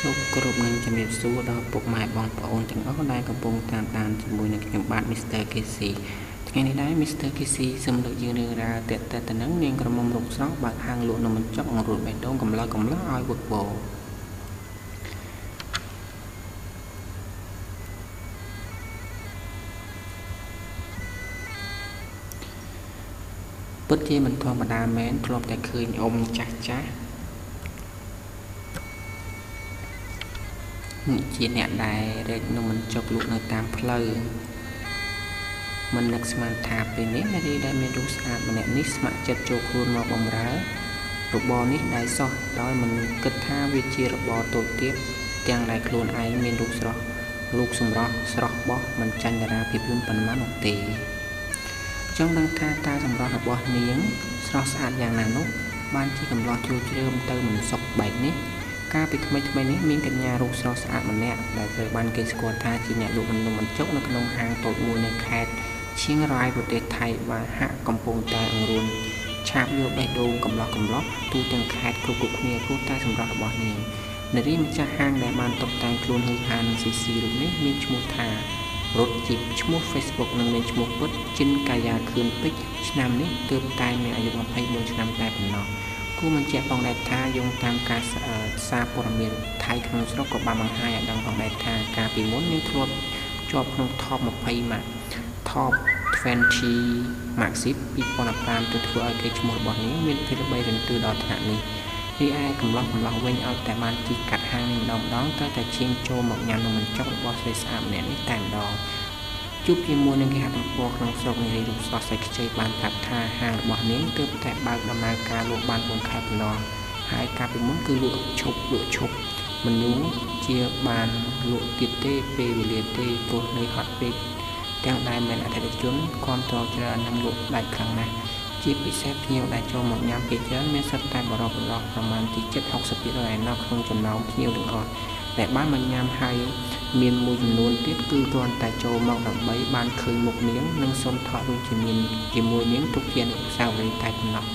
សូមគោរពនឹងជំរាបសួរដល់ពុកម៉ែបងប្អូនទាំងអស់ដែលកំពុងតាមដានជាមួយនឹងខ្ញុំបាទ Mr. KC ថ្ងៃនេះដែរ Mr. KC សូមលើកយករឿងរ៉ាវទាក់ទងទៅនឹងនាងក្រមុំរុកស្រស់បើកហាងលក់នំបញ្ចុកអង្រួតបេះដូងកំឡោះឲ្យវឹកវរពិតជាមិនធម្មតាមែនធ្លាប់តែឃើញអ៊ំចាស់ជាអ្នកដែលរែកនំបញ្ចុកលក់នៅតាមផ្លូវមិននឹកស្មានថាពេលនេះនារីដែលមានរូបស្អាតម្នាក់នេះស្ម័គ្រចិត្តចូលខ្លួនមកបម្រើរបរនេះដែលសោះដោយមិនគិតថាវាជារបរតូចទៀតទាំងដែលខ្លួនឯងមានរូបស្រស់រូបសម្រស់ស្រស់បោះមិនចាញ់តារាភាពយន្តប៉ុន្មាននោះទេចង់ដឹងថាតើសម្រស់របស់នាងស្រស់ស្អាតយ៉ាងណានោះបានជាកំឡោះជ្រួលជ្រើមទៅមិនសុខបែបនេះកាលពីថ្មីនេះមានកញ្ញារូបស្រស់ស្អាតម្នាក់ដែលត្រូវបានគេស្គាល់ថាជាអ្នកលក់នំបញ្ចុកនៅក្នុងហាងតូចមួយនៅខេត្តឈៀងរ៉ាយប្រទេសថៃបានហាក់កំពុងតែអង្រួនឆាបយកបេះដូងកំឡោះទូទាំងខេត្តគ្រប់គ្នាព្រោះតែសម្រស់របស់នាងនារីម្ចាស់ហាងដែលបានតុបតែងខ្លួនហឺហានឹងស៊ីស៊ីរូបនេះមានឈ្មោះថារត់ជីបឈ្មោះ Facebook និងមានឈ្មោះពិតចិនកាយាខឿនពេជ្រឆ្នាំនេះទើបតែមានអាយុ24ឆ្នាំតែប៉ុណ្ណោះគួរបញ្ជាក់ផងដែរថាយោងតាមការសារព័ត៌មានថៃក្នុងស្រុកក៏បានបង្ហាញឲ្យដឹងផងដែរថាកាលពីមុននាងធ្លាប់ជាប់ក្នុង Top 20 Top 20 Maxit 2015ទៅធ្វើឲ្យគេឈ្មោះរបស់នាងមានភាពល្បីរន្ទឺដល់ថ្នាក់នេះរីឯកំឡោះវិញឲ្យតែបានជិះកាត់ហាងនេះម្ដងត្រូវតែឈានចូលមកញ៉ាំនំបញ្ចុករបស់ស្រីស្អាតម្នាក់នេះតែម្ដងជួបជាមួយនឹងគេហទំព័រក្នុងស្រុកនារីរូបស្រស់សាច់ខ្ចីបានប្រាប់ថាហាងរបស់នាងទើបតែបើកដំណើរការលក់បាន4ខែប៉ុណ្ណោះហើយកាលពីមុនគឺលក់ឈប់មិនយូរជាបានលក់ទៀតទេពេលវេលាទេព្រោះនៅហត់ពេកទាំងដែលមានអតិថិជនគ្រប់តច្រើននឹងលក់ដាច់ខ្លាំងណាស់ជាពិសេសភ្ញៀវដែលចូលមកញ៉ាំភាគច្រើនមានសិតតែបរិបទប្រមាណទី 70-60% ឯណោះក្នុងចំណោមភ្ញៀវទាំងអស់តែបានមកញ៉ាំហើយមានមួយចំនួនទៀតគឺគ្រាន់តែចូលមកដើម្បីបានឃើញមុខនាងនិងសូមថតរូបជាមួយនាងទុកជាអនុស្សាវរីយ៍តែប៉ុណ្ណោះ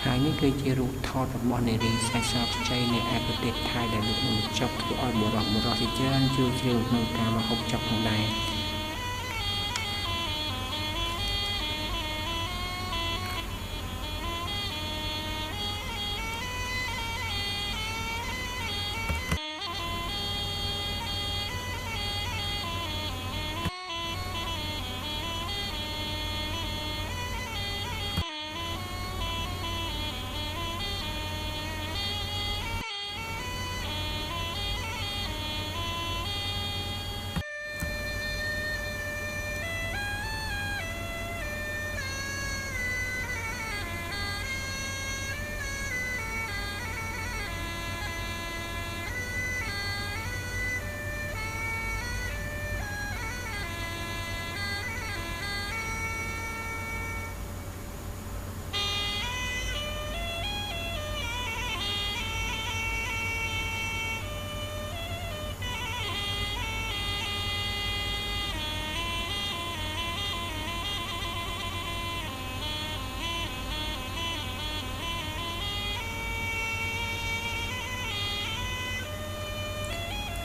ហើយនេះគឺជារូបថតរបស់នារីសាច់ស្រស់ខ្ចីនៅឯប្រទេសថៃដែលលក់នំបញ្ចុកធ្វើឲ្យបុរសជាច្រើនជ្រួលជ្រើក្នុងការមកហូបចុកផងដែរ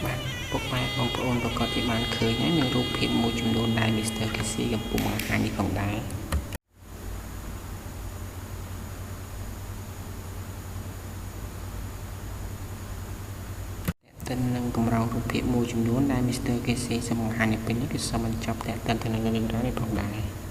បាទពុកម៉ែបងប្អូនប្រកាសជាបានឃើញហើយនៅរូបភាពមួយចំនួនដែល Mr. KC កំពុងបង្ហាញនេះផងដែរតែនឹងកម្រងរូបភាពមួយចំនួនដែល Mr. KC សូមបង្ហាញនៅពេលនេះគឺសូមបញ្ចប់តែទៅនឹងរឿងរ៉ាវនេះផងដែរ